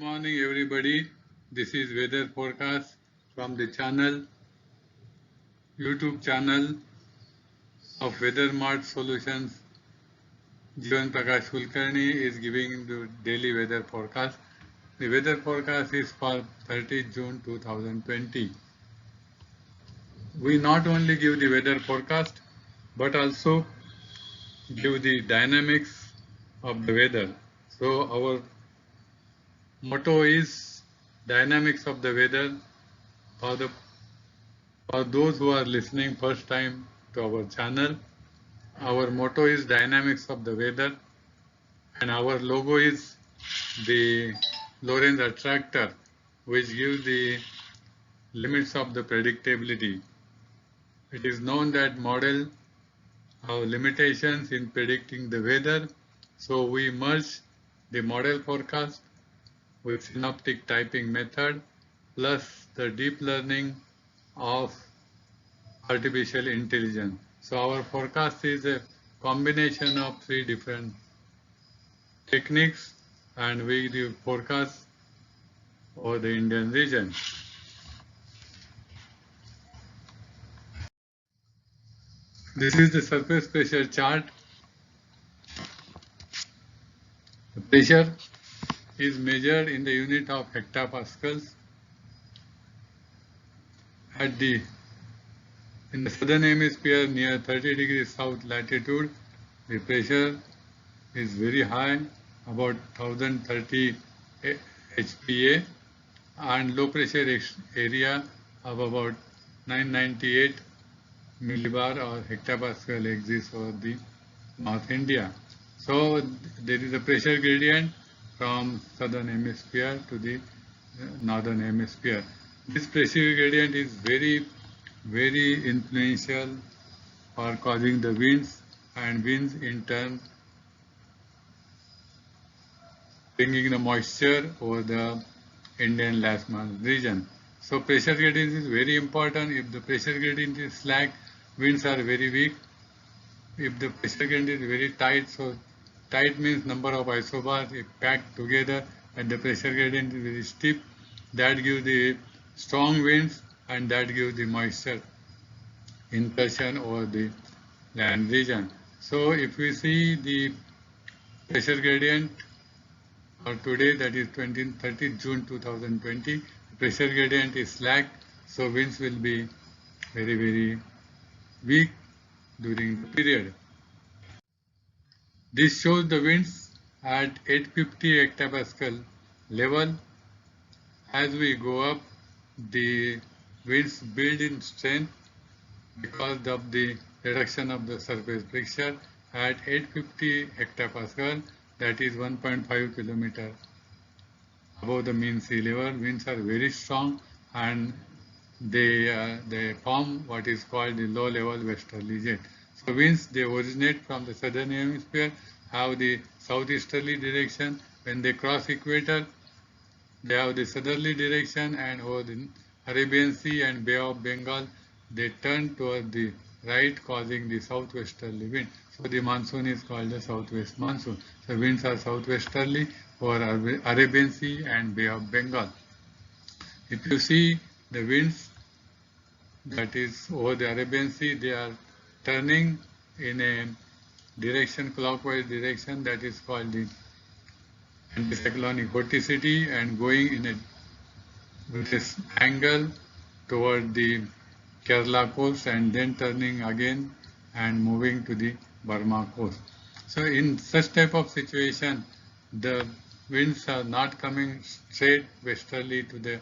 morning everybody. This is weather forecast from the YouTube channel of Weather Mart Solutions. Jivan Prakash Kulkarni is giving the daily weather forecast. The weather forecast is for 30th June 2020. We not only give the weather forecast but also give the dynamics of the weather. So our motto is dynamics of the weather. For those who are listening first time to our channel, our motto is dynamics of the weather and our logo is the Lorentz attractor, which gives the limits of the predictability. It is known that model have limitations in predicting the weather, so we merge the model forecast with synoptic typing method plus the deep learning of artificial intelligence. So our forecast is a combination of three different techniques and we do forecast over the Indian region. This is the surface pressure chart. The pressure is measured in the unit of hectopascals. In the southern hemisphere near 30 degrees south latitude, the pressure is very high, about 1030 HPA, and low pressure area of about 998 millibar or hectopascal exists over the North India. So there is a pressure gradient from southern hemisphere to the northern hemisphere. This pressure gradient is very influential for causing the winds, and winds in turn bringing the moisture over the Indian landmass region. So pressure gradient is very important. If the pressure gradient is slack, winds are very weak. If the pressure gradient is very tight, so tight means number of isobars if packed together, and the pressure gradient is very steep, that gives the strong winds and that gives the moisture incursion over the land region. So if we see the pressure gradient for today, that is 30th June 2020, pressure gradient is slack, so winds will be very weak during the period. This shows the winds at 850 hectopascal level. As we go up, the winds build in strength because of the reduction of the surface pressure at 850 hectopascal, that is 1.5 kilometer above the mean sea level. Winds are very strong and they form what is called the low level westerly jet. So winds, they originate from the southern hemisphere, have the southeasterly direction. When they cross equator, they have the southerly direction, and over the Arabian Sea and Bay of Bengal, they turn toward the right, causing the southwesterly wind. So the monsoon is called the southwest monsoon. So winds are southwesterly over Arabian Sea and Bay of Bengal. If you see the winds, that is over the Arabian Sea, they are turning in a direction, clockwise direction, that is called the anticyclonic vorticity, and going in with this angle toward the Kerala coast and then turning again and moving to the Burma coast. So in such type of situation, the winds are not coming straight westerly to the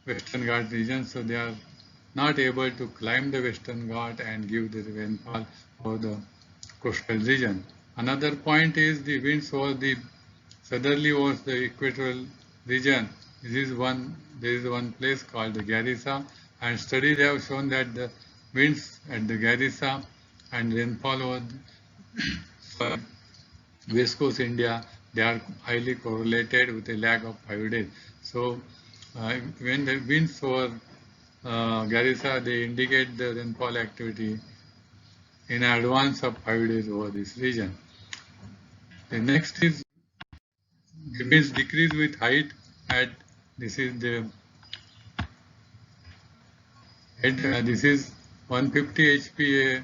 Western Ghat region, so they are not able to climb the Western Ghat and give the rainfall for the coastal region. Another point is the winds over the southerly over the equatorial region. There is one place called the Garissa, and studies have shown that the winds at the Garissa and rainfall over the West Coast India, they are highly correlated with a lag of 5 days. So when the winds over Garissa, they indicate the rainfall activity in advance of 5 days over this region. The next is the winds decrease with height at this is the this is 150 HPA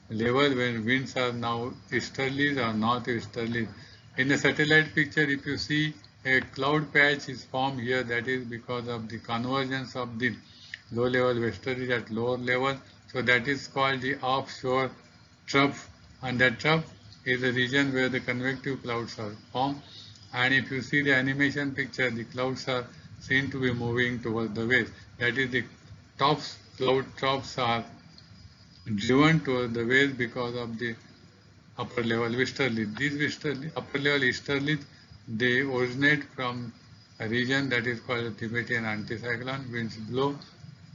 level when winds are now easterlies or northeasterlies. In the satellite picture, if you see a cloud patch is formed here, that is because of the convergence of the low level westerlies at lower level. So that is called the offshore trough, and that trough is the region where the convective clouds are formed. And if you see the animation picture, the clouds are seen to be moving towards the west. That is the tops, cloud troughs are driven towards the west because of the upper level westerlies. These westerly, upper level easterlies, they originate from a region that is called the Tibetan anticyclone. Winds blow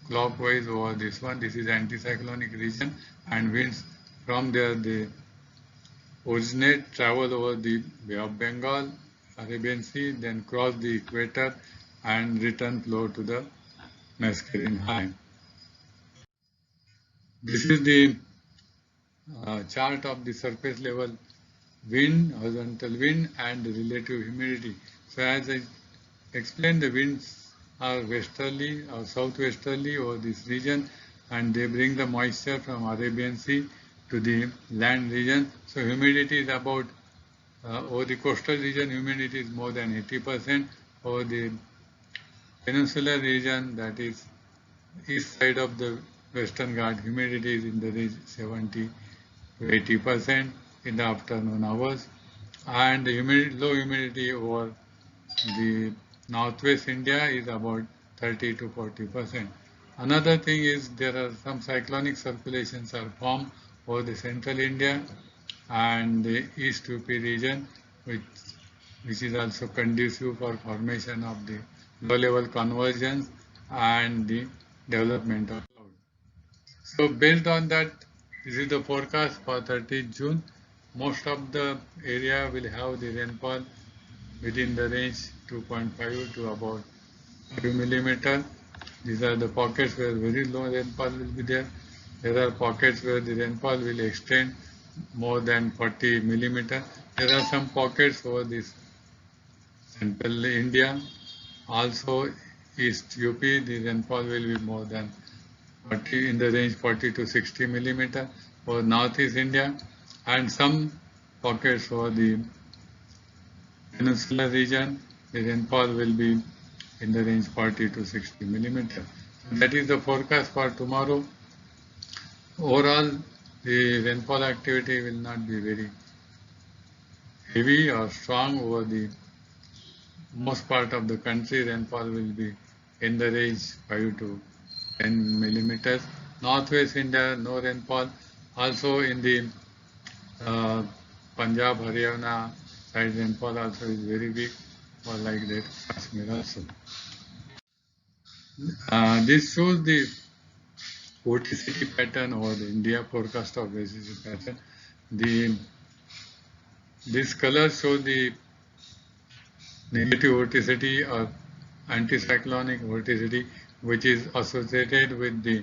clockwise over this one. This is anticyclonic region, and winds from there they originate, travel over the Bay of Bengal, Arabian Sea, then cross the equator and return flow to the Mascarene High. This is the chart of the surface level wind, horizontal wind, and the relative humidity. So as I explained, the winds are westerly or southwesterly over this region, and they bring the moisture from Arabian Sea to the land region. So humidity is about over the coastal region, humidity is more than 80%. Over the peninsular region, that is east side of the Western Ghats, humidity is in the range 70 to 80% in the afternoon hours, and the low humidity over the northwest India is about 30 to 40%. Another thing is there are some cyclonic circulations are formed over the central India and the East UP region, which is also conducive for formation of the low-level convergence and the development of cloud. So based on that, this is the forecast for 30th June. Most of the area will have the rainfall within the range 2.5 to about 5 millimeter. These are the pockets where very low rainfall will be there. There are pockets where the rainfall will extend more than 40 millimeter. There are some pockets over this central India. Also East UP, the rainfall will be more than 40 in the range 40 to 60 millimeter for Northeast India, and some pockets for the peninsular region, the rainfall will be in the range 40 to 60 millimeter. That is the forecast for tomorrow. Overall, the rainfall activity will not be very heavy or strong over the most part of the country. Rainfall will be in the range 5 to 10 millimeters. Northwest India, no rainfall. Also in the Punjab, Haryana side, rainfall also is very weak, or like that Kashmir also. This shows the vorticity pattern or the India forecast of vorticity pattern. This color shows the negative vorticity or anticyclonic vorticity, which is associated with the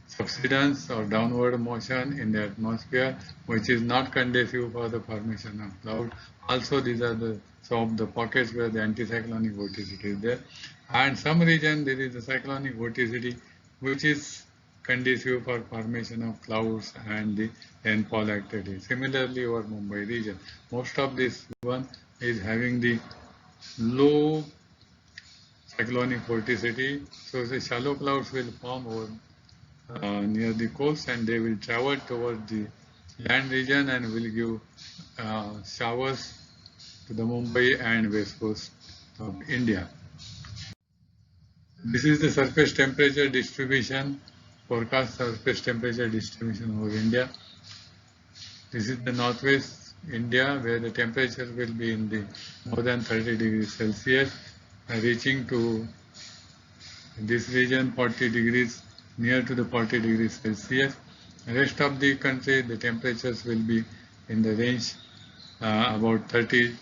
subsidence or downward motion in the atmosphere, which is not conducive for the formation of cloud. Also, these are some of the pockets where the anticyclonic vorticity is there, and some region there is a cyclonic vorticity, which is conducive for formation of clouds and the rainfall activity. Similarly, over Mumbai region, most of this one is having the low cyclonic vorticity, so the shallow clouds will form over near the coast, and they will travel toward the land region and will give showers to the Mumbai and west coast of India. This is the surface temperature distribution, forecast surface temperature distribution over India. This is the northwest India, where the temperature will be in the more than 30 degrees Celsius, reaching to this region 40 degrees, near to the 40 degrees Celsius. The rest of the country, the temperatures will be in the range about 30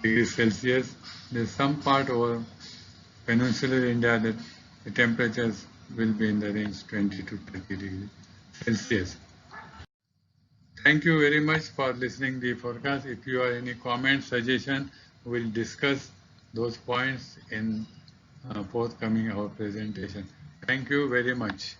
degrees Celsius. There is some part over peninsular India that the temperatures will be in the range 20 to 30 degrees Celsius. Thank you very much for listening to the forecast. If you have any comments, suggestion, we'll discuss those points in forthcoming our presentation. Thank you very much.